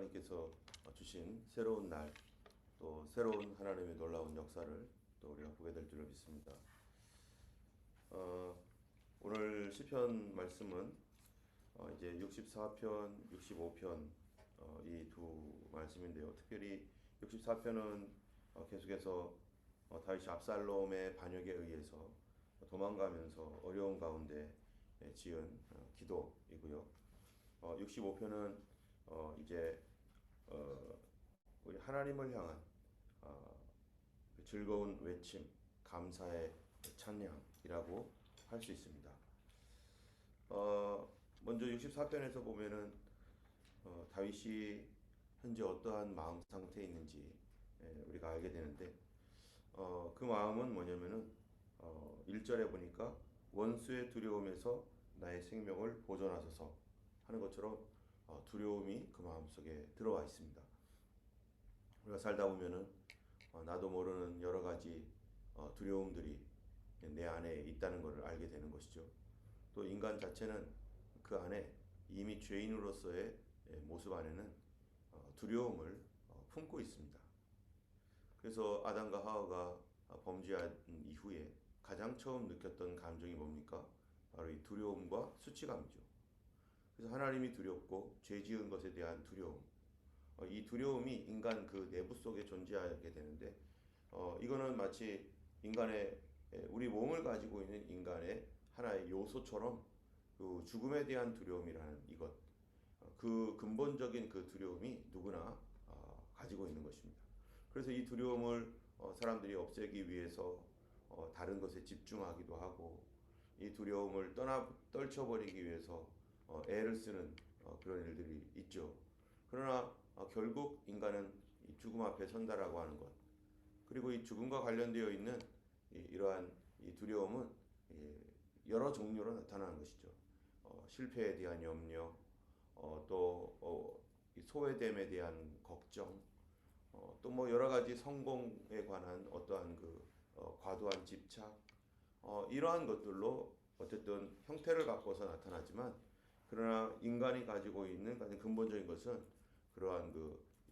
하나님께서 주신 새로운 날, 또 새로운 하나님의 놀라운 역사를 또 우리가 보게 될 줄을 믿습니다. 오늘 시편 말씀은 이제 64편, 65편 이 두 말씀인데요. 특별히 64편은 계속해서 다윗이 압살롬의 반역에 의해서 도망가면서 어려운 가운데 지은 기도이고요. 65편은 이제 우리 하나님을 향한 그 즐거운 외침, 감사의 찬양이라고 할 수 있습니다. 먼저 64편에서 보면은 다윗이 현재 어떠한 마음 상태에 있는지 우리가 알게 되는데 그 마음은 뭐냐면은 1절에 보니까 원수의 두려움에서 나의 생명을 보존하소서 하는 것처럼 두려움이 그 마음속에 들어와 있습니다. 우리가 살다 보면은 나도 모르는 여러 가지 두려움들이 내 안에 있다는 것을 알게 되는 것이죠. 또 인간 자체는 그 안에 이미 죄인으로서의 모습 안에는 두려움을 품고 있습니다. 그래서 아담과 하와가 범죄한 이후에 가장 처음 느꼈던 감정이 뭡니까? 바로 이 두려움과 수치감이죠. 그래서 하나님이 두렵고 죄 지은 것에 대한 두려움, 이 두려움이 인간 그 내부 속에 존재하게 되는데 이거는 마치 인간의 우리 몸을 가지고 있는 인간의 하나의 요소처럼 그 죽음에 대한 두려움이라는 이것, 그 근본적인 그 두려움이 누구나 가지고 있는 것입니다. 그래서 이 두려움을 사람들이 없애기 위해서 다른 것에 집중하기도 하고 이 두려움을 떨쳐버리기 위해서 애를 쓰는 그런 일들이 있죠. 그러나 결국 인간은 이 죽음 앞에 선다라고 하는 것, 그리고 이 죽음과 관련되어 있는 이러한 이 두려움은 여러 종류로 나타나는 것이죠. 실패에 대한 염려, 또 소외됨에 대한 걱정, 또 뭐 여러 가지 성공에 관한 어떠한 그 과도한 집착, 이러한 것들로 어쨌든 형태를 갖고서 나타나지만 그러나 인간이 가지고 있는 가장 근본적인 것은 그러한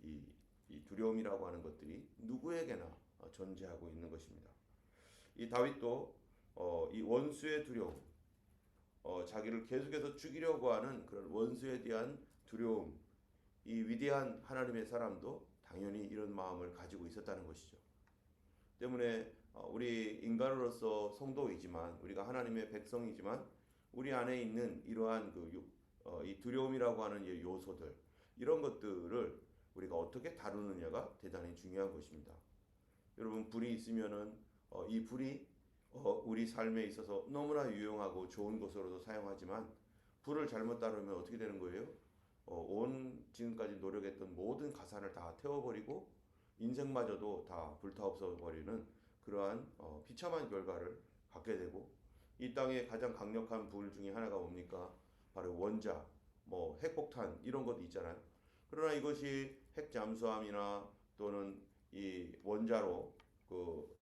이 두려움이라고 하는 것들이 누구에게나 존재하고 있는 것입니다. 이 다윗도 이 원수의 두려움, 자기를 계속해서 죽이려고 하는 그런 원수에 대한 두려움, 이 위대한 하나님의 사람도 당연히 이런 마음을 가지고 있었다는 것이죠. 때문에 우리 인간으로서 성도이지만 우리가 하나님의 백성이지만 우리 안에 있는 이러한 이 두려움이라고 하는 이 요소들, 이런 것들을 우리가 어떻게 다루느냐가 대단히 중요한 것입니다. 여러분, 불이 있으면은 이 불이 우리 삶에 있어서 너무나 유용하고 좋은 것으로도 사용하지만 불을 잘못 다루면 어떻게 되는 거예요? 온 지금까지 노력했던 모든 가산을 다 태워버리고 인생마저도 다 불타없어버리는 그러한 비참한 결과를 갖게 되고, 이 땅의 가장 강력한 불 중에 하나가 뭡니까? 바로 원자, 뭐 핵폭탄 이런 것도 있잖아요. 그러나 이것이 핵 잠수함이나 또는 이 원자로 그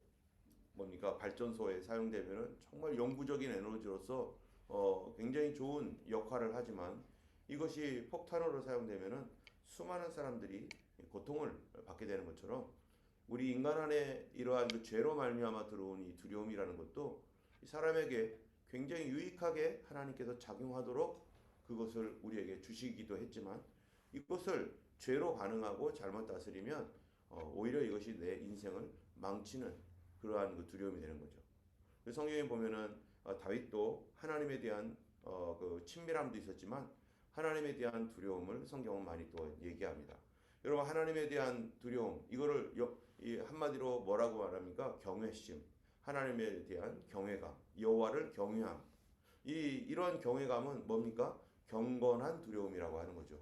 뭡니까 발전소에 사용되면은 정말 영구적인 에너지로서 굉장히 좋은 역할을 하지만 이것이 폭탄으로 사용되면은 수많은 사람들이 고통을 받게 되는 것처럼 우리 인간 안에 이러한 그 죄로 말미암아 들어온 이 두려움이라는 것도 이 사람에게 굉장히 유익하게 하나님께서 작용하도록 그것을 우리에게 주시기도 했지만 이것을 죄로 반응하고 잘못 다스리면 오히려 이것이 내 인생을 망치는 그러한 그 두려움이 되는 거죠. 성경에 보면은 다윗도 하나님에 대한 그 친밀함도 있었지만 하나님에 대한 두려움을 성경은 많이 또 얘기합니다. 여러분, 하나님에 대한 두려움, 이거를 한마디로 뭐라고 말합니까? 경외심. 하나님에 대한 경외감, 여호와를 경외함. 이러한 경외감은 뭡니까? 경건한 두려움이라고 하는 거죠.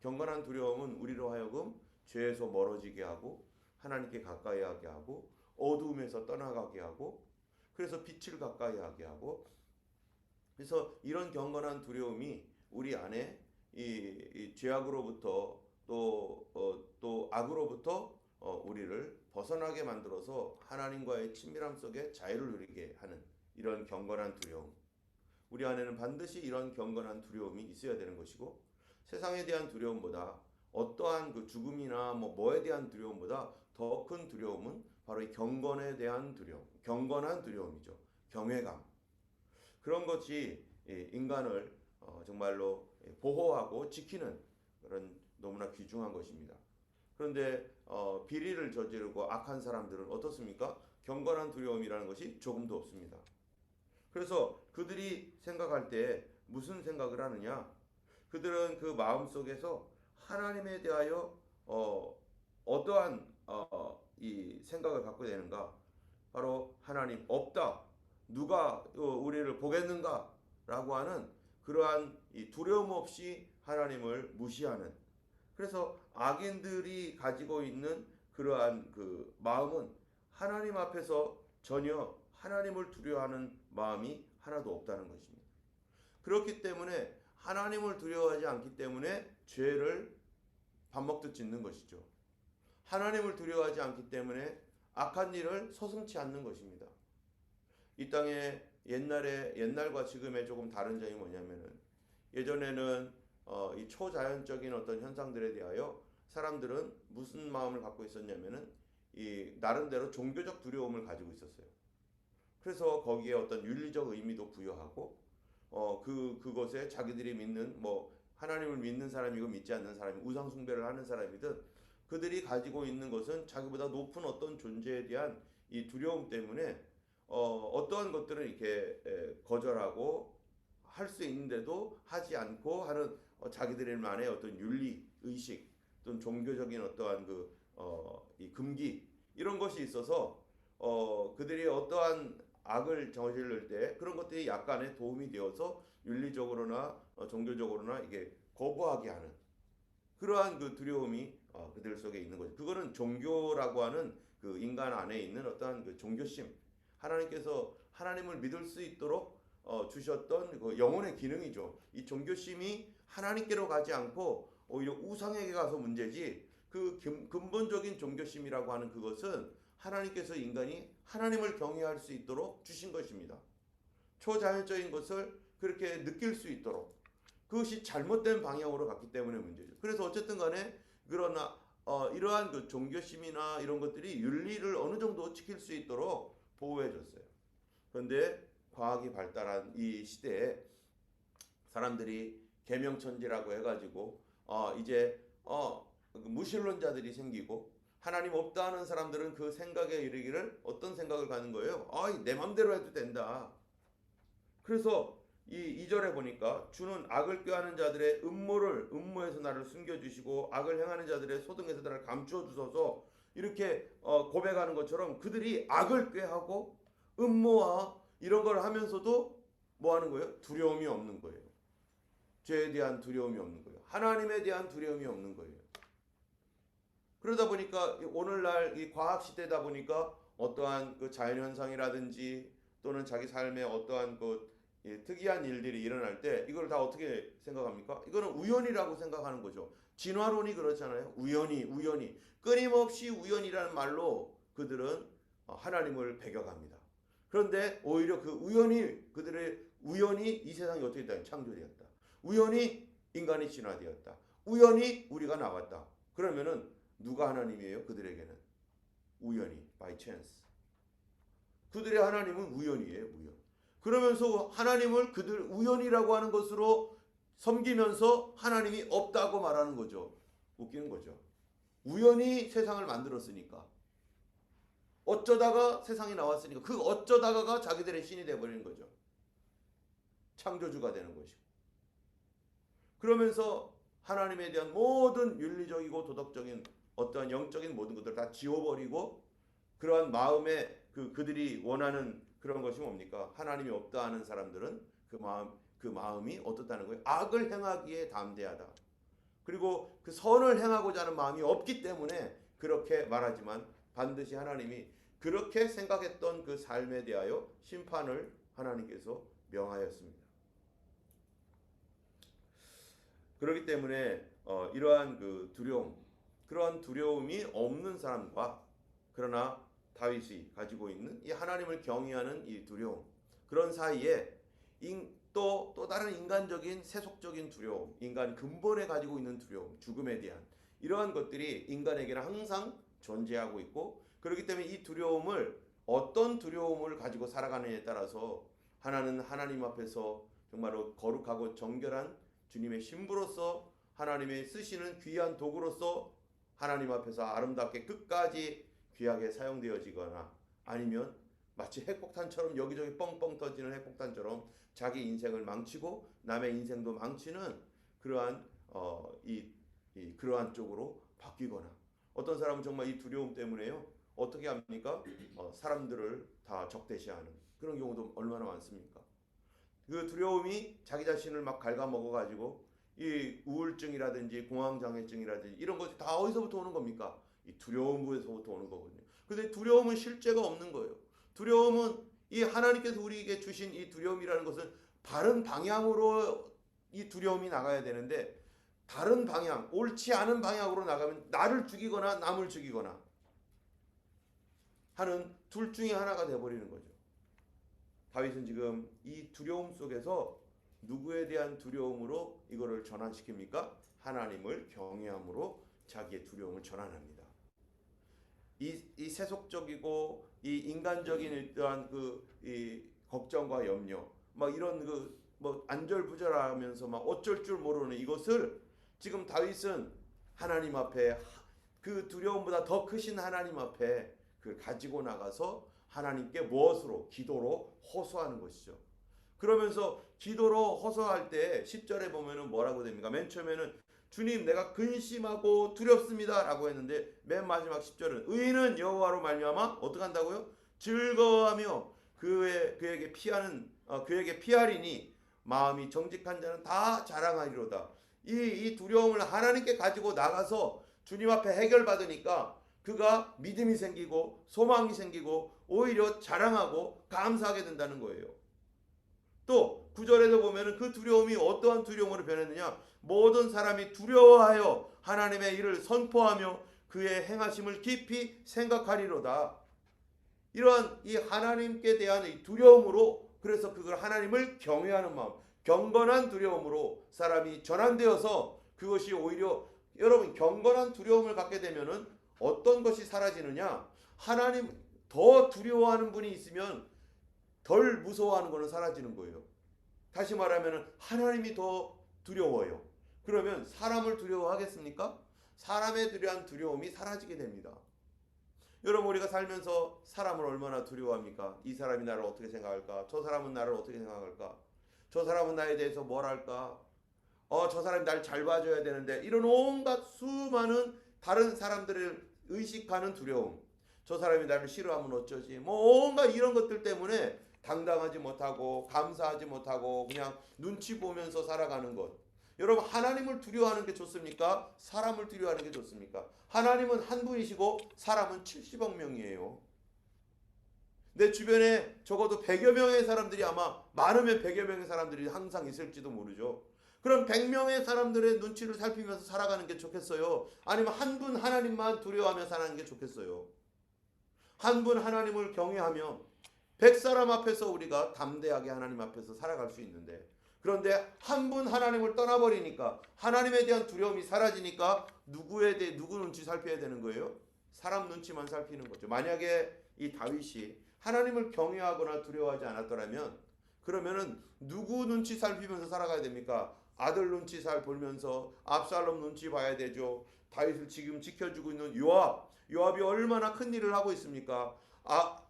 경건한 두려움은 우리로 하여금 죄에서 멀어지게 하고 하나님께 가까이 하게 하고 어두움에서 떠나가게 하고 그래서 빛을 가까이 하게 하고, 그래서 이런 경건한 두려움이 우리 안에 이 죄악으로부터 또 악으로부터 우리를 벗어나게 만들어서 하나님과의 친밀함 속에 자유를 누리게 하는 이런 경건한 두려움, 우리 안에는 반드시 이런 경건한 두려움이 있어야 되는 것이고 세상에 대한 두려움보다 어떠한 그 죽음이나 뭐에 대한 두려움보다 더 큰 두려움은 바로 이 경건에 대한 두려움, 경건한 두려움이죠. 경외감. 그런 것이 인간을 정말로 보호하고 지키는 그런 너무나 귀중한 것입니다. 그런데 비리를 저지르고 악한 사람들은 어떻습니까? 경건한 두려움이라는 것이 조금도 없습니다. 그래서 그들이 생각할 때 무슨 생각을 하느냐? 그들은 그 마음 속에서 하나님에 대하여 어떠한 이 생각을 갖고 되는가? 바로 하나님 없다. 누가 우리를 보겠는가? 라고 하는 그러한 이 두려움 없이 하나님을 무시하는, 그래서 악인들이 가지고 있는 그러한 그 마음은 하나님 앞에서 전혀 하나님을 두려워하는 마음이 하나도 없다는 것입니다. 그렇기 때문에 하나님을 두려워하지 않기 때문에 죄를 밥 먹듯 짓는 것이죠. 하나님을 두려워하지 않기 때문에 악한 일을 서슴지 않는 것입니다. 이 땅에 옛날과 지금의 조금 다른 점이 뭐냐면은, 예전에는 이 초자연적인 어떤 현상들에 대하여 사람들은 무슨 마음을 갖고 있었냐면은 이 나름대로 종교적 두려움을 가지고 있었어요. 그래서 거기에 어떤 윤리적 의미도 부여하고 그것에 자기들이 믿는 하나님을 믿는 사람이고 믿지 않는 사람이 우상 숭배를 하는 사람이든 그들이 가지고 있는 것은 자기보다 높은 어떤 존재에 대한 이 두려움 때문에 어떠한 것들은 이렇게 거절하고 할 수 있는데도 하지 않고 하는 자기들만의 어떤 윤리 의식 또는 종교적인 어떠한 이 금기 이런 것이 있어서 그들이 어떠한 악을 저지를 때 그런 것들이 약간의 도움이 되어서 윤리적으로나 종교적으로나 이게 거부하게 하는 그러한 그 두려움이 그들 속에 있는 거죠. 그거는 종교라고 하는 그 인간 안에 있는 어떠한 그 종교심, 하나님께서 하나님을 믿을 수 있도록 주셨던 그 영혼의 기능이죠. 이 종교심이 하나님께로 가지 않고 오히려 우상에게 가서 문제지, 그 근본적인 종교심이라고 하는 그것은 하나님께서 인간이 하나님을 경외할 수 있도록 주신 것입니다. 초자연적인 것을 그렇게 느낄 수 있도록, 그것이 잘못된 방향으로 갔기 때문에 문제죠. 그래서 어쨌든 간에 그러나 이러한 그 종교심이나 이런 것들이 윤리를 어느 정도 지킬 수 있도록 보호해 줬어요. 그런데 과학이 발달한 이 시대에 사람들이 계명천지라고 해가지고 이제 무신론자들이 생기고, 하나님 없다 하는 사람들은 그 생각에 이르기를 어떤 생각을 가는 거예요? 내 맘대로 해도 된다. 그래서 이 2절에 보니까 주는 악을 꾀하는 자들의 음모에서 나를 숨겨주시고 악을 행하는 자들의 소등에서 나를 감추어 주소서, 이렇게 고백하는 것처럼 그들이 악을 꾀하고 음모와 이런 걸 하면서도 뭐 하는 거예요? 두려움이 없는 거예요. 죄에 대한 두려움이 없는 거예요. 하나님에 대한 두려움이 없는 거예요. 그러다 보니까 오늘날 이 과학 시대다 보니까 어떠한 그 자연현상이라든지 또는 자기 삶에 어떠한 특이한 일들이 일어날 때 이걸 다 어떻게 생각합니까? 이거는 우연이라고 생각하는 거죠. 진화론이 그렇잖아요. 우연이 끊임없이 우연이라는 말로 그들은 하나님을 배격합니다. 그런데 오히려 그들의 우연이 이 세상이 어떻게 됐다? 창조되었다. 우연히 인간이 진화되었다. 우연히 우리가 나왔다. 그러면은 누가 하나님이에요? 그들에게는 우연히, by chance. 그들의 하나님은 우연이에요, 우연. 그러면서 하나님을 그들 우연이라고 하는 것으로 섬기면서 하나님이 없다고 말하는 거죠. 웃기는 거죠. 우연히 세상을 만들었으니까, 어쩌다가 세상이 나왔으니까 그 어쩌다가가 자기들의 신이 되어버리는 거죠. 창조주가 되는 것이고. 그러면서 하나님에 대한 모든 윤리적이고 도덕적인 어떠한 영적인 모든 것들을 다 지워버리고, 그러한 마음에 그들이 원하는 그런 것이 뭡니까? 하나님이 없다 하는 사람들은 그 마음이 어떻다는 거예요? 악을 행하기에 담대하다. 그리고 그 선을 행하고자 하는 마음이 없기 때문에 그렇게 말하지만 반드시 하나님이 그렇게 생각했던 그 삶에 대하여 심판을 하나님께서 명하였습니다. 그렇기 때문에 이러한 그러한 두려움이 없는 사람과, 그러나 다윗이 가지고 있는 이 하나님을 경외하는 이 두려움, 그런 사이에 또 다른 인간적인 세속적인 두려움, 인간 근본에 가지고 있는 두려움, 죽음에 대한 이러한 것들이 인간에게는 항상 존재하고 있고, 그렇기 때문에 이 두려움을 어떤 두려움을 가지고 살아가느냐에 따라서 하나는 하나님 앞에서 정말로 거룩하고 정결한 주님의 신부로서 하나님의 쓰시는 귀한 도구로서 하나님 앞에서 아름답게 끝까지 귀하게 사용되어지거나, 아니면 마치 핵폭탄처럼 여기저기 뻥뻥 터지는 핵폭탄처럼 자기 인생을 망치고 남의 인생도 망치는 그러한 그러한 쪽으로 바뀌거나, 어떤 사람은 정말 이 두려움 때문에요 어떻게 합니까? 사람들을 다 적대시하는 그런 경우도 얼마나 많습니까? 그 두려움이 자기 자신을 막 갉아먹어 가지고 이 우울증이라든지 공황장애증이라든지 이런 것이 다 어디서부터 오는 겁니까? 이 두려움에서부터 오는 거거든요. 근데 두려움은 실제가 없는 거예요. 두려움은 이 하나님께서 우리에게 주신 이 두려움이라는 것은 바른 방향으로 이 두려움이 나가야 되는데, 다른 방향, 옳지 않은 방향으로 나가면 나를 죽이거나 남을 죽이거나 하는 둘 중에 하나가 되어버리는 거죠. 다윗은 지금 이 두려움 속에서 누구에 대한 두려움으로 이거를 전환시킵니까? 하나님을 경외함으로 자기의 두려움을 전환합니다. 이 세속적이고 이 인간적인 이러한 이 걱정과 염려, 막 이런 뭐 안절부절하면서 막 어쩔 줄 모르는 이것을 지금 다윗은 하나님 앞에, 그 두려움보다 더 크신 하나님 앞에 그걸 가지고 나가서 하나님께 무엇으로? 기도로 호소하는 것이죠. 그러면서 기도로 호소할 때 10절에 보면은 뭐라고 됩니까? 맨 처음에는 주님 내가 근심하고 두렵습니다 라고 했는데, 맨 마지막 10절은 의인은 여호와로 말미암아 어떻게 한다고요? 즐거워하며 그에게 피하리니 마음이 정직한 자는 다 자랑하리로다. 이 두려움을 하나님께 가지고 나가서 주님 앞에 해결받으니까 그가 믿음이 생기고 소망이 생기고 오히려 자랑하고 감사하게 된다는 거예요. 또 9절에도 보면은 그 두려움이 어떠한 두려움으로 변했느냐? 모든 사람이 두려워하여 하나님의 일을 선포하며 그의 행하심을 깊이 생각하리로다. 이러한 이 하나님께 대한 이 두려움으로, 그래서 그걸 하나님을 경외하는 마음, 경건한 두려움으로 사람이 전환되어서, 그것이 오히려 여러분 경건한 두려움을 갖게 되면은 어떤 것이 사라지느냐? 하나님 더 두려워하는 분이 있으면 덜 무서워하는 것은 사라지는 거예요. 다시 말하면 하나님이 더 두려워요. 그러면 사람을 두려워하겠습니까? 사람에 대한 두려움이 사라지게 됩니다. 여러분, 우리가 살면서 사람을 얼마나 두려워합니까? 이 사람이 나를 어떻게 생각할까? 저 사람은 나를 어떻게 생각할까? 저 사람은 나에 대해서 뭘 할까? 저 사람이 날 잘 봐줘야 되는데, 이런 온갖 수많은 다른 사람들을 의식하는 두려움, 저 사람이 나를 싫어하면 어쩌지, 뭐 온갖 이런 것들 때문에 당당하지 못하고 감사하지 못하고 그냥 눈치 보면서 살아가는 것. 여러분, 하나님을 두려워하는 게 좋습니까? 사람을 두려워하는 게 좋습니까? 하나님은 한 분이시고 사람은 70억 명이에요. 내 주변에 적어도 100여 명의 사람들이, 아마 많으면 100여 명의 사람들이 항상 있을지도 모르죠. 그럼 100명의 사람들의 눈치를 살피면서 살아가는 게 좋겠어요? 아니면 한 분 하나님만 두려워하며 사는 게 좋겠어요? 한 분 하나님을 경외하며 100사람 앞에서 우리가 담대하게 하나님 앞에서 살아갈 수 있는데, 그런데 한 분 하나님을 떠나버리니까, 하나님에 대한 두려움이 사라지니까 누구 눈치 살펴야 되는 거예요? 사람 눈치만 살피는 거죠. 만약에 이 다윗이 하나님을 경외하거나 두려워하지 않았더라면, 그러면은 누구 눈치 살피면서 살아가야 됩니까? 아들 눈치 보면서 압살롬 눈치 봐야 되죠. 다윗을 지금 지켜주고 있는 요압이 얼마나 큰 일을 하고 있습니까?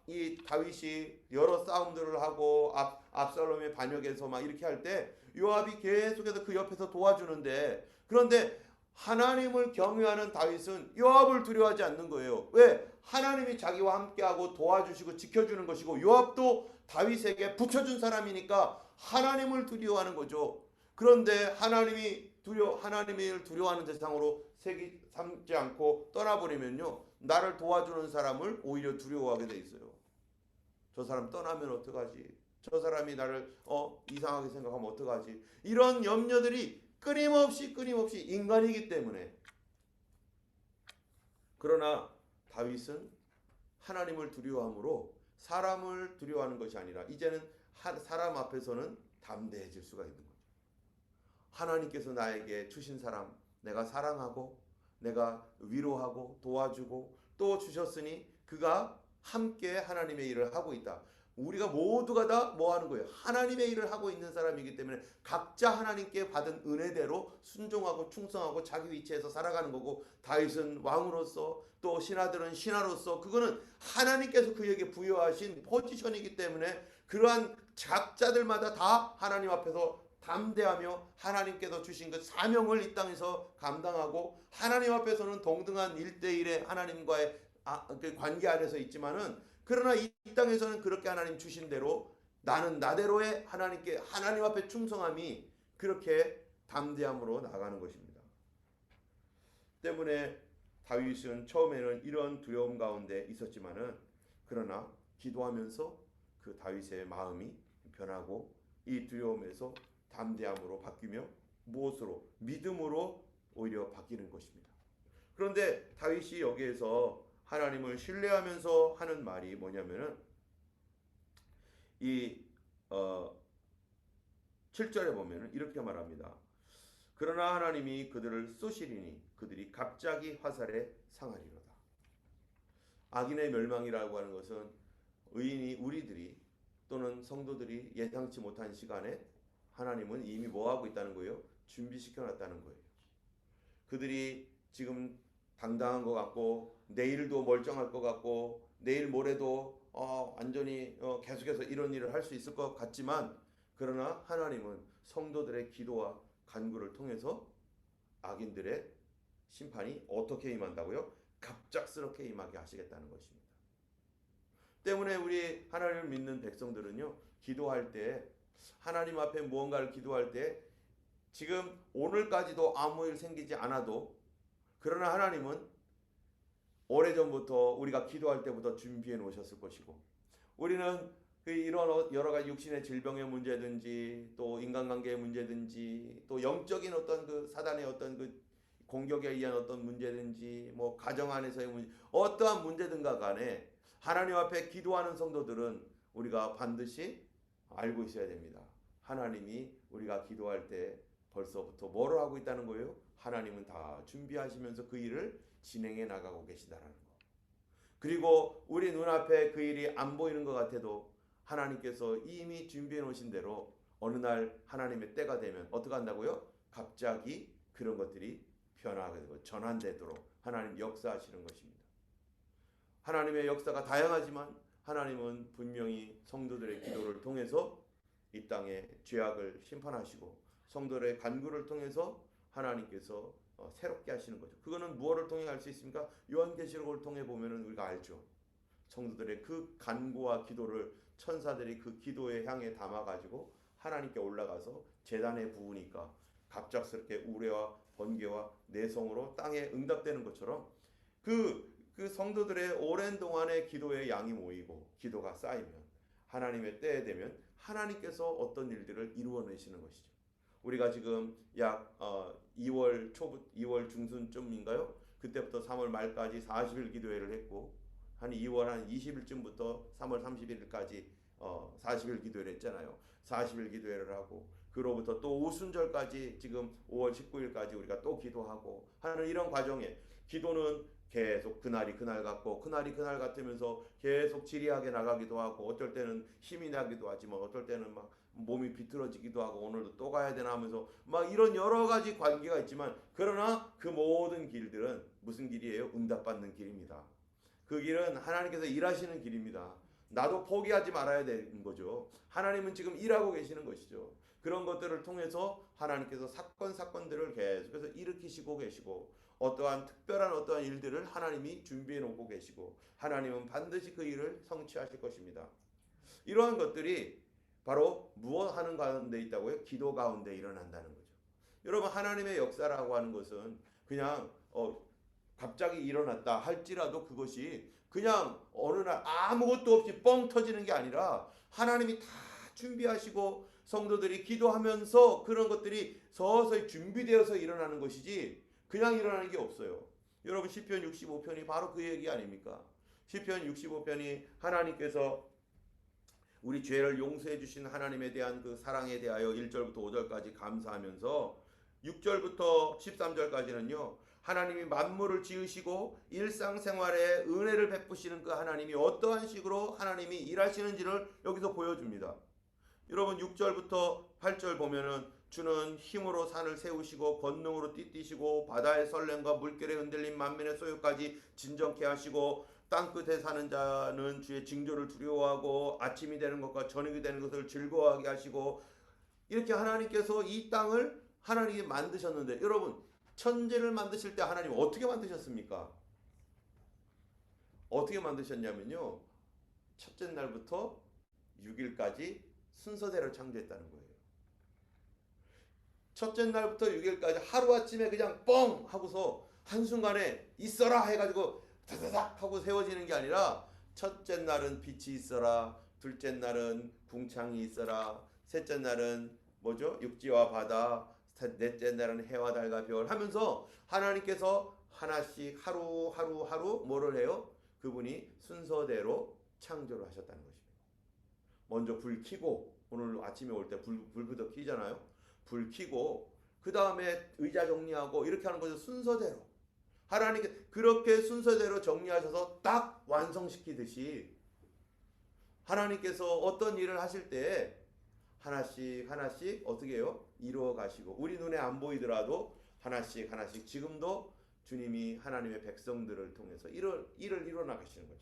이 다윗이 여러 싸움들을 하고 압살롬의 반역에서 막 이렇게 할 때 요압이 계속해서 그 옆에서 도와주는데, 그런데 하나님을 경외하는 다윗은 요압을 두려워하지 않는 거예요. 왜? 하나님이 자기와 함께하고 도와주시고 지켜주는 것이고, 요압도 다윗에게 붙여준 사람이니까 하나님을 두려워하는 거죠. 그런데 하나님을 두려워하는 대상으로 삼지 않고 떠나버리면요, 나를 도와주는 사람을 오히려 두려워하게 돼 있어요. 저 사람 떠나면 어떡하지? 저 사람이 나를 이상하게 생각하면 어떡하지? 이런 염려들이 끊임없이 인간이기 때문에. 그러나 다윗은 하나님을 두려워함으로 사람을 두려워하는 것이 아니라, 이제는 사람 앞에서는 담대해질 수가 있는 거죠. 하나님께서 나에게 주신 사람, 내가 사랑하고 내가 위로하고 도와주고 또 주셨으니 그가 함께 하나님의 일을 하고 있다. 우리가 모두가 다 뭐 하는 거예요? 하나님의 일을 하고 있는 사람이기 때문에 각자 하나님께 받은 은혜대로 순종하고 충성하고 자기 위치에서 살아가는 거고, 다윗은 왕으로서 또 신하들은 신하로서 그거는 하나님께서 그에게 부여하신 포지션이기 때문에 그러한 각자들마다 다 하나님 앞에서 담대하며 하나님께서 주신 그 사명을 이 땅에서 감당하고, 하나님 앞에서는 동등한 1대1의 하나님과의 그 관계 안에서 있지만은, 그러나 이 땅에서는 그렇게 하나님 주신 대로 나는 나대로의 하나님께 하나님 앞에 충성함이 그렇게 담대함으로 나가는 것입니다. 때문에 다윗은 처음에는 이런 두려움 가운데 있었지만은, 그러나 기도하면서 그 다윗의 마음이 변하고 이 두려움에서 담대함으로 바뀌며 무엇으로? 믿음으로 오히려 바뀌는 것입니다. 그런데 다윗이 여기에서 하나님을 신뢰하면서 하는 말이 뭐냐면은 이 7절에 보면은 이렇게 말합니다. 그러나 하나님이 그들을 쏘시리니 그들이 갑자기 화살에 상하리로다. 악인의 멸망이라고 하는 것은 의인이 우리들이 또는 성도들이 예상치 못한 시간에 하나님은 이미 뭐하고 있다는 거예요? 준비시켜 놨다는 거예요. 그들이 지금 당당한 것 같고 내일도 멀쩡할 것 같고 내일 모레도 완전히 계속해서 이런 일을 할 수 있을 것 같지만, 그러나 하나님은 성도들의 기도와 간구를 통해서 악인들의 심판이 어떻게 임한다고요? 갑작스럽게 임하게 하시겠다는 것입니다. 때문에 우리 하나님을 믿는 백성들은요, 기도할 때 하나님 앞에 무언가를 기도할 때 지금 오늘까지도 아무 일 생기지 않아도, 그러나 하나님은 오래전부터 우리가 기도할 때부터 준비해 놓으셨을 것이고, 우리는 이런 여러 가지 육신의 질병의 문제든지 또 인간관계의 문제든지 또 영적인 어떤 그 사단의 어떤 그 공격에 의한 어떤 문제든지 뭐 가정 안에서의 문제, 어떠한 문제든가 간에 하나님 앞에 기도하는 성도들은 우리가 반드시 알고 있어야 됩니다. 하나님이 우리가 기도할 때 벌써부터 뭐를 하고 있다는 거예요? 하나님은 다 준비하시면서 그 일을 진행해 나가고 계시다라는 거. 그리고 우리 눈앞에 그 일이 안 보이는 것 같아도 하나님께서 이미 준비해 놓으신 대로 어느 날 하나님의 때가 되면 어떻게 한다고요? 갑자기 그런 것들이 변화하게 되고 전환되도록 하나님 역사하시는 것입니다. 하나님의 역사가 다양하지만 하나님은 분명히 성도들의 기도를 통해서 이 땅에 죄악을 심판하시고 성도들의 간구를 통해서 하나님께서 새롭게 하시는 거죠. 그거는 무엇을 통해 알 수 있습니까? 요한계시록을 통해 보면은 우리가 알죠. 성도들의 그 간구와 기도를 천사들이 그 기도에 향해 담아가지고 하나님께 올라가서 제단에 부으니까 갑작스럽게 우레와 번개와 내성으로 땅에 응답되는 것처럼 그 성도들의 오랜 동안의 기도의 양이 모이고 기도가 쌓이면 하나님의 때에 되면 하나님께서 어떤 일들을 이루어내시는 것이죠. 우리가 지금 약 2월 초부터 2월 중순쯤인가요? 그때부터 3월 말까지 40일 기도회를 했고, 한 2월 한 20일쯤부터 3월 31일까지 40일 기도회를 했잖아요. 40일 기도회를 하고, 그로부터 또 오순절까지 지금 5월 19일까지 우리가 또 기도하고 하는 이런 과정에 기도는 계속 그날이 그날 같고 그날이 그날 같으면서 계속 지리하게 나가기도 하고, 어떨 때는 힘이 나기도 하지만 어떨 때는 막 몸이 비틀어지기도 하고 오늘도 또 가야 되나 하면서 막 이런 여러 가지 관계가 있지만, 그러나 그 모든 길들은 무슨 길이에요? 응답받는 길입니다. 그 길은 하나님께서 일하시는 길입니다. 나도 포기하지 말아야 되는 거죠. 하나님은 지금 일하고 계시는 것이죠. 그런 것들을 통해서 하나님께서 사건들을 계속해서 일으키시고 계시고, 어떠한 특별한 어떠한 일들을 하나님이 준비해 놓고 계시고, 하나님은 반드시 그 일을 성취하실 것입니다. 이러한 것들이 바로 무엇 하는 가운데 있다고요? 기도 가운데 일어난다는 거죠. 여러분, 하나님의 역사라고 하는 것은 그냥 갑자기 일어났다 할지라도 그것이 그냥 어느 날 아무것도 없이 뻥 터지는 게 아니라 하나님이 다 준비하시고 성도들이 기도하면서 그런 것들이 서서히 준비되어서 일어나는 것이지 그냥 일어나는 게 없어요. 여러분, 시편 65편이 바로 그 얘기 아닙니까? 시편 65편이 하나님께서 우리 죄를 용서해 주신 하나님에 대한 그 사랑에 대하여 1절부터 5절까지 감사하면서 6절부터 13절까지는요. 하나님이 만물을 지으시고 일상생활에 은혜를 베푸시는 그 하나님이 어떠한 식으로 하나님이 일하시는지를 여기서 보여줍니다. 여러분 6절부터 8절 보면은 주는 힘으로 산을 세우시고 권능으로 띠띠시고 바다의 설렘과 물결의 흔들림 만민의 소요까지 진정케 하시고 땅끝에 사는 자는 주의 징조를 두려워하고 아침이 되는 것과 저녁이 되는 것을 즐거워하게 하시고 이렇게 하나님께서 이 땅을 하나님이 만드셨는데 여러분 천지를 만드실 때 하나님 어떻게 만드셨습니까? 어떻게 만드셨냐면요. 첫째 날부터 6일까지 순서대로 창조했다는 거예요. 첫째 날부터 6일까지 하루아침에 그냥 뻥 하고서 한순간에 있어라 해가지고 다다닥 하고 세워지는 게 아니라 첫째 날은 빛이 있어라, 둘째 날은 궁창이 있어라, 셋째 날은 뭐죠? 육지와 바다, 넷째 날은 해와 달과 별 하면서 하나님께서 하나씩 하루 뭐를 해요? 그분이 순서대로 창조를 하셨다는 것입니다. 먼저 불 켜고 오늘 아침에 올 때 불부터 켜잖아요. 불 켜고 그 다음에 의자 정리하고 이렇게 하는 거죠. 순서대로 하나님께 그렇게 순서대로 정리하셔서 딱 완성시키듯이 하나님께서 어떤 일을 하실 때 하나씩 어떻게 해요? 이루어 가시고 우리 눈에 안 보이더라도 하나씩 지금도 주님이 하나님의 백성들을 통해서 일을 이루어 나가시는 거죠.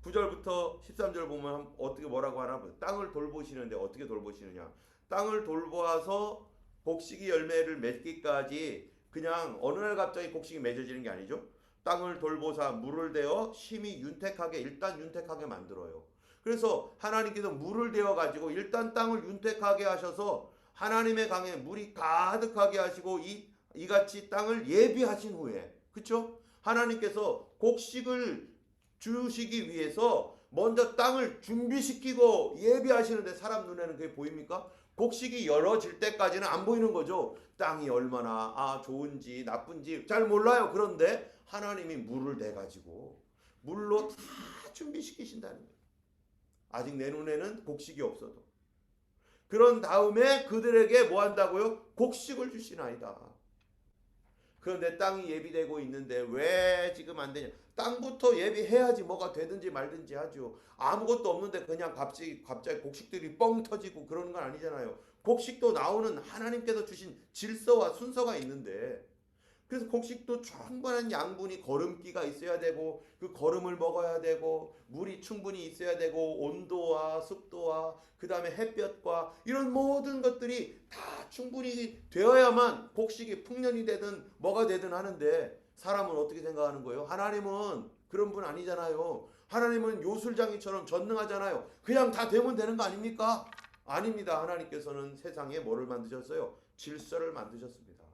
9절부터 13절 보면 어떻게 뭐라고 하나 보세요. 땅을 돌보시는데 어떻게 돌보시느냐. 땅을 돌보아서 곡식이 열매를 맺기까지 그냥 어느 날 갑자기 곡식이 맺어지는 게 아니죠. 땅을 돌보사 물을 대어 심히 일단 윤택하게 만들어요. 그래서 하나님께서 물을 대어 가지고 일단 땅을 윤택하게 하셔서 하나님의 강에 물이 가득하게 하시고 이같이 땅을 예비하신 후에 그렇죠? 하나님께서 곡식을 주시기 위해서 먼저 땅을 준비시키고 예비하시는데 사람 눈에는 그게 보입니까? 곡식이 열어질 때까지는 안 보이는 거죠. 땅이 얼마나 좋은지 나쁜지 잘 몰라요. 그런데 하나님이 물을 내가지고 물로 다 준비시키신다는 거예요. 아직 내 눈에는 곡식이 없어도. 그런 다음에 그들에게 뭐 한다고요? 곡식을 주시나이다. 그런데 땅이 예비되고 있는데 왜 지금 안 되냐? 땅부터 예비해야지 뭐가 되든지 말든지 하죠. 아무것도 없는데 그냥 갑자기 곡식들이 뻥 터지고 그러는 건 아니잖아요. 곡식도 나오는 하나님께서 주신 질서와 순서가 있는데 그래서 곡식도 충분한 양분이 거름기가 있어야 되고 그 거름을 먹어야 되고 물이 충분히 있어야 되고 온도와 습도와 그 다음에 햇볕과 이런 모든 것들이 다 충분히 되어야만 곡식이 풍년이 되든 뭐가 되든 하는데 사람은 어떻게 생각하는 거예요? 하나님은 그런 분 아니잖아요. 하나님은 요술장이처럼 전능하잖아요. 그냥 다 되면 되는 거 아닙니까? 아닙니다. 하나님께서는 세상에 뭐를 만드셨어요? 질서를 만드셨습니다.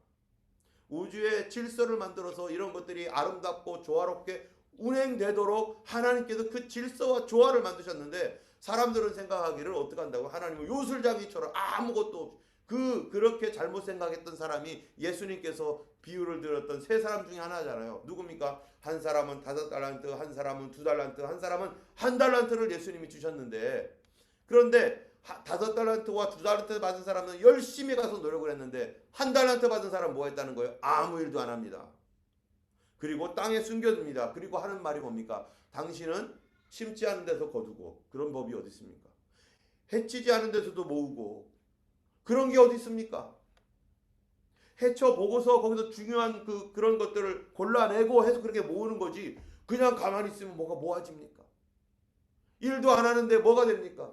우주의 질서를 만들어서 이런 것들이 아름답고 조화롭게 운행되도록 하나님께서 그 질서와 조화를 만드셨는데 사람들은 생각하기를 어떻게 한다고? 하나님은 요술장이처럼 아무것도 그렇게 잘못 생각했던 사람이 예수님께서 비유를 들었던 세 사람 중에 하나잖아요. 누굽니까? 한 사람은 5달란트, 한 사람은 2달란트, 한 사람은 1달란트를 예수님이 주셨는데 그런데 5달란트와 2달란트 받은 사람은 열심히 가서 노력을 했는데 1달란트 받은 사람은 뭐 했다는 거예요? 아무 일도 안 합니다. 그리고 땅에 숨겨둡니다. 그리고 하는 말이 뭡니까? 당신은 심지 않은 데서 거두고 그런 법이 어디 있습니까? 해치지 않은 데서도 모으고 그런 게 어디 있습니까? 해쳐보고서 거기서 중요한 그런 것들을 골라내고 해서 그렇게 모으는 거지 그냥 가만히 있으면 뭐가 모아집니까? 일도 안 하는데 뭐가 됩니까?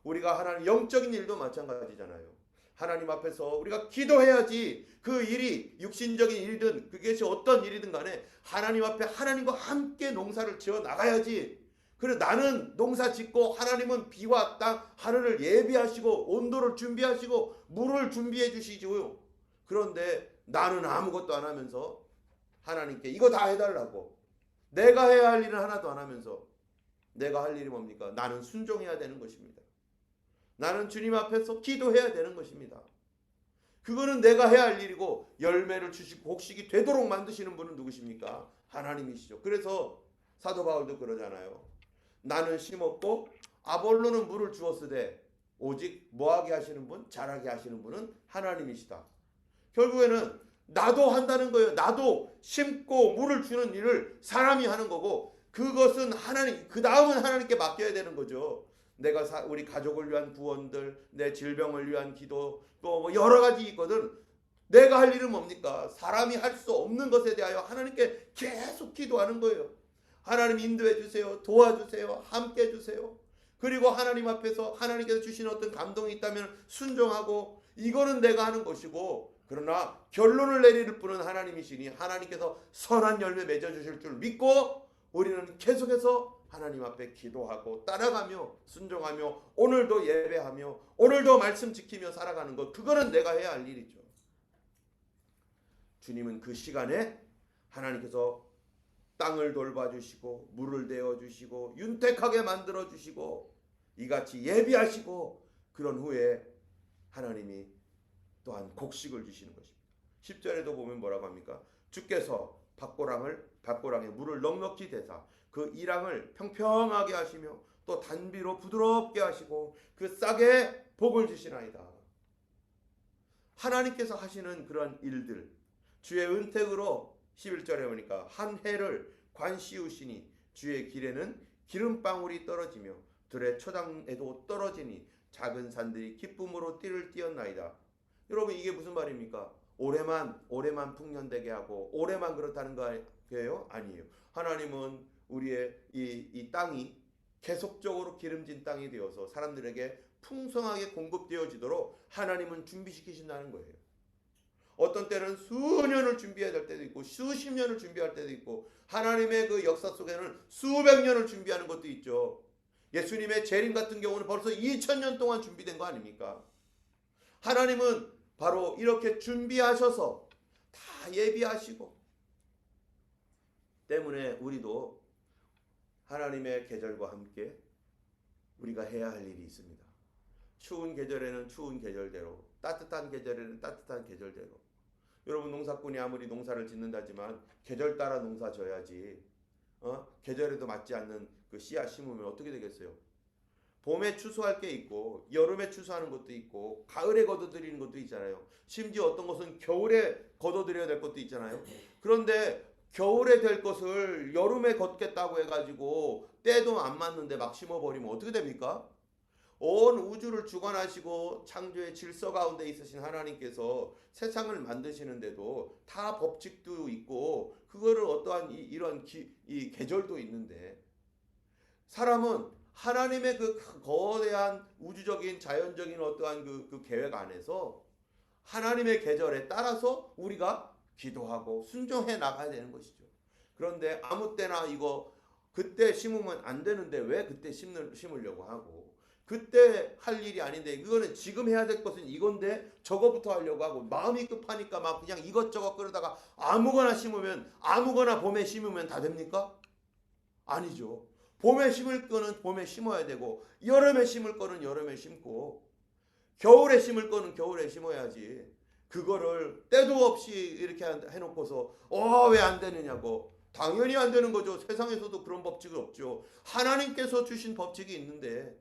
우리가 하나님 영적인 일도 마찬가지잖아요. 하나님 앞에서 우리가 기도해야지 그 일이 육신적인 일이든 그것이 어떤 일이든 간에 하나님 앞에 하나님과 함께 농사를 지어 나가야지. 그래 나는 농사 짓고 하나님은 비와 땅 하늘을 예비하시고 온도를 준비하시고 물을 준비해 주시죠. 그런데 나는 아무것도 안 하면서 하나님께 이거 다 해달라고 내가 해야 할 일은 하나도 안 하면서 내가 할 일이 뭡니까? 나는 순종해야 되는 것입니다. 나는 주님 앞에서 기도해야 되는 것입니다. 그거는 내가 해야 할 일이고 열매를 주시고 곡식이 되도록 만드시는 분은 누구십니까? 하나님이시죠. 그래서 사도 바울도 그러잖아요. 나는 심었고 아볼로는 물을 주었으되 오직 뭐하게 하시는 분? 자라게 하시는 분은 하나님이시다. 결국에는 나도 한다는 거예요. 나도 심고 물을 주는 일을 사람이 하는 거고, 그것은 하나님, 그 다음은 하나님께 맡겨야 되는 거죠. 내가 우리 가족을 위한 구원들, 내 질병을 위한 기도, 또 뭐 여러 가지 있거든. 내가 할 일은 뭡니까? 사람이 할 수 없는 것에 대하여 하나님께 계속 기도하는 거예요. 하나님 인도해 주세요. 도와주세요. 함께 해 주세요. 그리고 하나님 앞에서 하나님께서 주신 어떤 감동이 있다면 순종하고, 이거는 내가 하는 것이고, 그러나 결론을 내릴 분은 하나님이시니 하나님께서 선한 열매 맺어 주실 줄 믿고 우리는 계속해서 하나님 앞에 기도하고 따라가며 순종하며 오늘도 예배하며 오늘도 말씀 지키며 살아가는 것, 그거는 내가 해야 할 일이죠. 주님은 그 시간에 하나님께서 땅을 돌봐주시고 물을 대어주시고 윤택하게 만들어주시고 이같이 예비하시고, 그런 후에 하나님이 또한 곡식을 주시는 것입니다. 10절에도 보면 뭐라고 합니까? 주께서 밭고랑에 물을 넉넉히 대사 그 이랑을 평평하게 하시며 또 단비로 부드럽게 하시고 그 싹에 복을 주시나이다. 하나님께서 하시는 그런 일들, 주의 은택으로 11절에 보니까 한 해를 관씌우시니 주의 길에는 기름방울이 떨어지며 들의 초장에도 떨어지니 작은 산들이 기쁨으로 띠를 띄었나이다. 여러분, 이게 무슨 말입니까? 올해만 풍년되게 하고 올해만 그렇다는 거예요? 아니에요. 하나님은 우리의 이 땅이 계속적으로 기름진 땅이 되어서 사람들에게 풍성하게 공급되어지도록 하나님은 준비시키신다는 거예요. 어떤 때는 수년을 준비해야 될 때도 있고 수십 년을 준비할 때도 있고, 하나님의 그 역사 속에는 수백 년을 준비하는 것도 있죠. 예수님의 재림 같은 경우는 벌써 2000년 동안 준비된 거 아닙니까? 하나님은 바로 이렇게 준비하셔서 다 예비하시고, 때문에 우리도 하나님의 계절과 함께 우리가 해야 할 일이 있습니다. 추운 계절에는 추운 계절대로, 따뜻한 계절에는 따뜻한 계절대로. 여러분, 농사꾼이 아무리 농사를 짓는다지만 계절 따라 농사 져야지, 계절에도 맞지 않는 그 씨앗 심으면 어떻게 되겠어요? 봄에 추수할 게 있고 여름에 추수하는 것도 있고 가을에 거둬들이는 것도 있잖아요. 심지어 어떤 것은 겨울에 거둬들여야 될 것도 있잖아요. 그런데 겨울에 될 것을 여름에 걷겠다고 해가지고 때도 안 맞는데 막 심어버리면 어떻게 됩니까? 온 우주를 주관하시고 창조의 질서 가운데 있으신 하나님께서 세상을 만드시는데도 다 법칙도 있고 그거를 어떠한 이런 이 계절도 있는데, 사람은 하나님의 그 거대한 우주적인 자연적인 어떠한 그 계획 안에서 하나님의 계절에 따라서 우리가 기도하고 순종해 나가야 되는 것이죠. 그런데 아무 때나 이거 그때 심으면 안 되는데 왜 그때 심으려고 하고, 그때 할 일이 아닌데 그거는 지금 해야 될 것은 이건데 저거부터 하려고 하고, 마음이 급하니까 막 그냥 이것저것 그러다가 아무거나 심으면, 아무거나 봄에 심으면 다 됩니까? 아니죠. 봄에 심을 거는 봄에 심어야 되고 여름에 심을 거는 여름에 심고 겨울에 심을 거는 겨울에 심어야지, 그거를 때도 없이 이렇게 해놓고서 왜 안 되느냐고. 당연히 안 되는 거죠. 세상에서도 그런 법칙이 없죠. 하나님께서 주신 법칙이 있는데,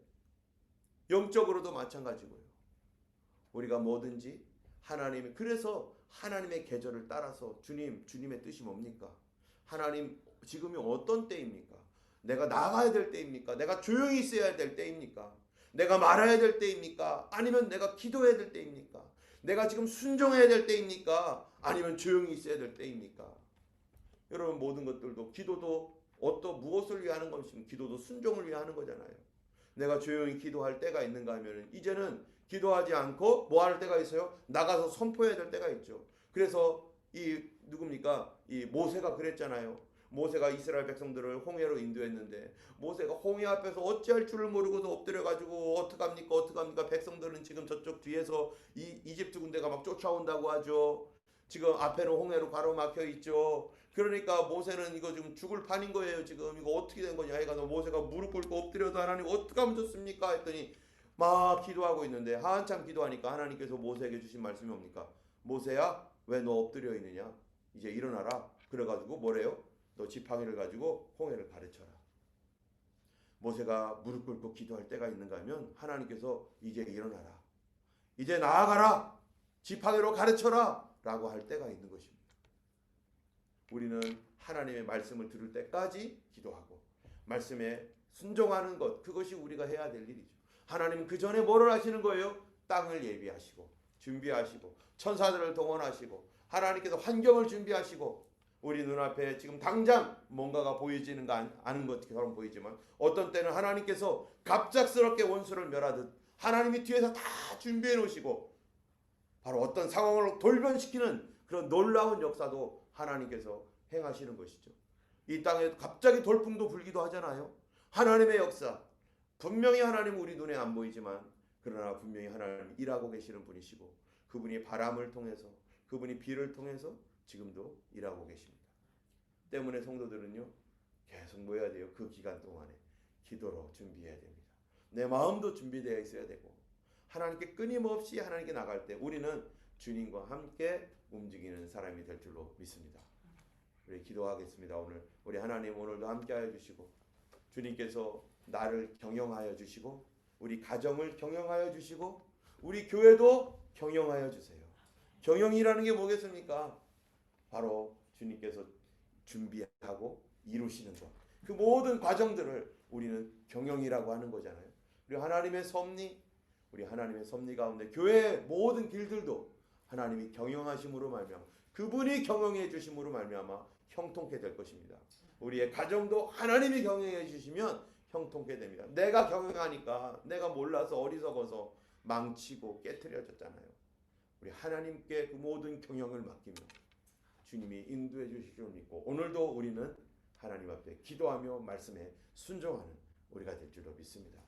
영적으로도 마찬가지고요. 우리가 뭐든지 하나님이, 그래서 하나님의 계절을 따라서 주님의 뜻이 뭡니까? 하나님, 지금이 어떤 때입니까? 내가 나가야 될 때입니까? 내가 조용히 있어야 될 때입니까? 내가 말아야 될 때입니까? 아니면 내가 기도해야 될 때입니까? 내가 지금 순종해야 될 때입니까? 아니면 조용히 있어야 될 때입니까? 여러분, 모든 것들도, 기도도 무엇을 위해 하는 것이면 기도도 순종을 위해 하는 거잖아요. 내가 조용히 기도할 때가 있는가 하면 이제는 기도하지 않고 뭐 할 때가 있어요? 나가서 선포해야 될 때가 있죠. 그래서 이 모세가 그랬잖아요. 모세가 이스라엘 백성들을 홍해로 인도했는데 모세가 홍해 앞에서 어찌할 줄을 모르고서 엎드려가지고 어떡합니까? 백성들은 지금 저쪽 뒤에서 이집트 군대가 막 쫓아온다고 하죠. 지금 앞에는 홍해로 가로막혀 있죠. 그러니까 모세는 이거 지금 죽을 판인 거예요. 지금 이거 어떻게 된 거냐 해가지고 모세가 무릎 꿇고 엎드려도 하나님 어떻게 하면 좋습니까? 했더니 막 기도하고 있는데, 한참 기도하니까 하나님께서 모세에게 주신 말씀이 뭡니까? 모세야, 왜 너 엎드려 있느냐? 이제 일어나라. 그래가지고 뭐래요? 너 지팡이를 가지고 홍해를 가르쳐라. 모세가 무릎 꿇고 기도할 때가 있는가 하면 하나님께서 이제 일어나라, 이제 나아가라, 지팡이로 가르쳐라 라고 할 때가 있는 것입니다. 우리는 하나님의 말씀을 들을 때까지 기도하고 말씀에 순종하는 것, 그것이 우리가 해야 될 일이죠. 하나님은 그 전에 뭐를 하시는 거예요? 땅을 예비하시고 준비하시고 천사들을 동원하시고 하나님께서 환경을 준비하시고 우리 눈앞에 지금 당장 뭔가가 보이지는 않은 것처럼 보이지만 어떤 때는 하나님께서 갑작스럽게 원수를 멸하듯 하나님이 뒤에서 다 준비해 놓으시고 바로 어떤 상황을 돌변시키는 그런 놀라운 역사도 하나님께서 행하시는 것이죠. 이 땅에 갑자기 돌풍도 불기도 하잖아요. 하나님의 역사, 분명히 하나님은 우리 눈에 안 보이지만 그러나 분명히 하나님이 일하고 계시는 분이시고 그분이 바람을 통해서 그분이 비를 통해서 지금도 일하고 계십니다. 때문에 성도들은요 계속 뭐 해야 돼요? 그 기간 동안에 기도로 준비해야 됩니다. 내 마음도 준비되어 있어야 되고 하나님께 끊임없이 하나님께 나갈 때 우리는 주님과 함께 움직이는 사람이 될 줄로 믿습니다. 우리 기도하겠습니다. 오늘 우리 하나님 오늘도 함께하여 주시고 주님께서 나를 경영하여 주시고 우리 가정을 경영하여 주시고 우리 교회도 경영하여 주세요. 경영이라는 게 뭐겠습니까? 바로 주님께서 준비하고 이루시는 것, 그 모든 과정들을 우리는 경영이라고 하는 거잖아요. 우리 하나님의 섭리, 우리 하나님의 섭리 가운데 교회의 모든 길들도 하나님이 경영하심으로 말미암아 그분이 경영해 주심으로 말미암아 형통케 될 것입니다. 우리의 가정도 하나님이 경영해 주시면 형통케 됩니다. 내가 경영하니까 내가 몰라서 어리석어서 망치고 깨트려졌잖아요. 우리 하나님께 그 모든 경영을 맡기며 주님이 인도해 주실 줄 믿고 오늘도 우리는 하나님 앞에 기도하며 말씀에 순종하는 우리가 될 줄로 믿습니다.